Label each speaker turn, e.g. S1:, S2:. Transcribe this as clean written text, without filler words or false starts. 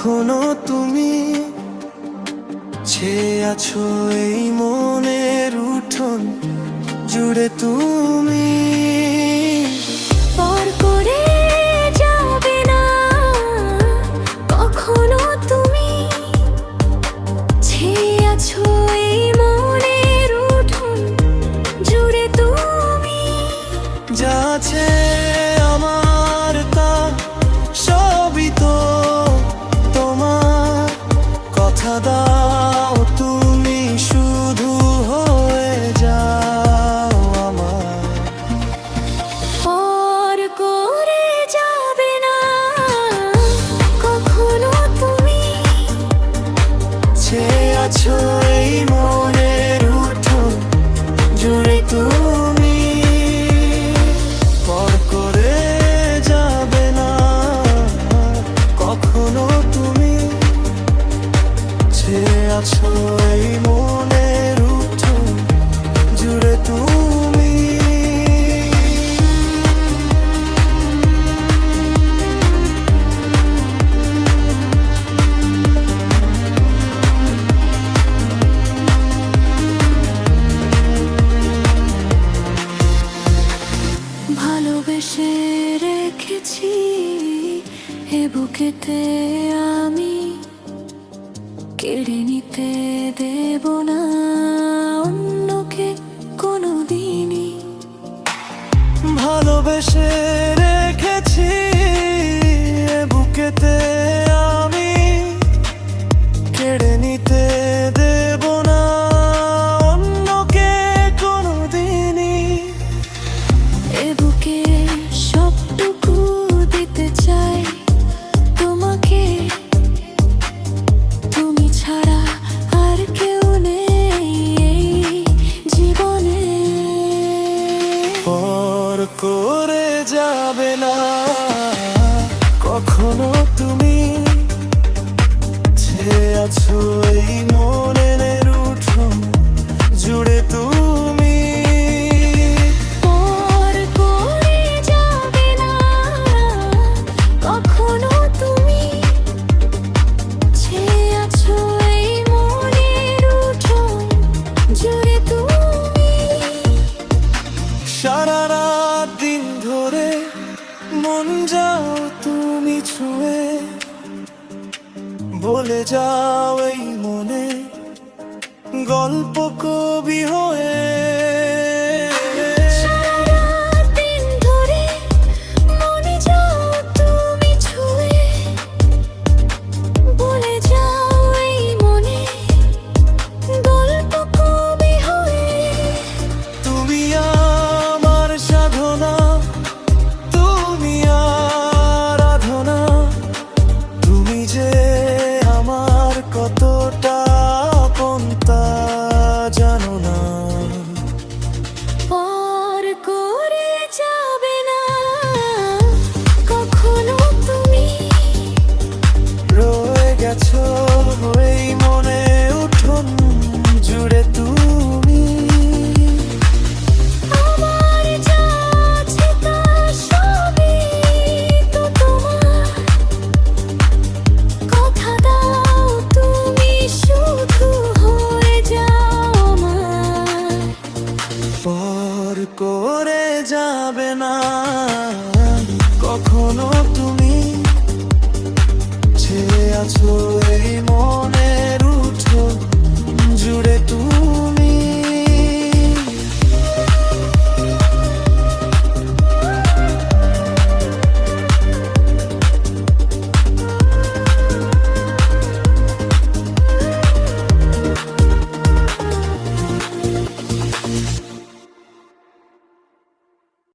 S1: কখনো তুমি ছেয়ে আছো এই মনের উঠোন জুড়ে তুমি
S2: পর করে যাবে না কখনো তুমি ছেয়ে আছো এই মনের উঠোন জুড়ে তুমি
S1: যা আছে আমার তা সবই তো তোমার কথা দাও তুমি শুধু হয়ে যাও আমার
S2: পর করে যাবে না কখনো তুমি
S1: ছেয়ে আছো এই মনের উঠোন জুড়ে তুমি পর করে যাবে না কখনো তুমি ছেয়ে আছো এই মনের উঠোন জুড়ে তুমি
S2: ভালোবেসে রেখেছি এ বুকেতে আমি কেড়ে নিতে দেব না অন্যকে কোনোদিনই
S1: ভালোবেসে রেখেছি এ বুকেতে আমি কেড়ে নিতে দেব না অন্যকে কোনোদিনই
S2: এ বুকে সবটুকু দিতে চাই তোমাকে তুমি ছাড়া আর কেউ নেই এই জীবনে
S1: পর করে যাবে না কখনো তুমি ছেয়ে আছো এই মনের উঠোন জুড়ে তুমি
S2: পর করে যাবে না কখনো তুমি ছেয়ে আছো এই মনের উঠোন জুড়ে তুমি
S1: সারা রাত দিন ধরে মন যাও তুমি ছুঁয়ে বলে যাও এই মনে গল্প কবি হয়ে
S2: সারা দিন ধরে মনে যাও তুমি ছুঁয়ে বলে যাও এই মনে গল্প কবি হয়ে
S1: তুমি আমার সাধনা তুমি আরাধনা তুমি যে আমার কতটা আপন তা জানো না
S2: পর করে যাবে না কখনো তুমি
S1: রয়ে গেছো এই মনে উঠোন জুড়ে তুমি
S2: আমার যা আছে তা সবই তো তোমার কথা দাও তুমি শুধু হয়ে যাও আমার
S1: পর করে যাবে না কখনো তুমি ছেয়ে আছো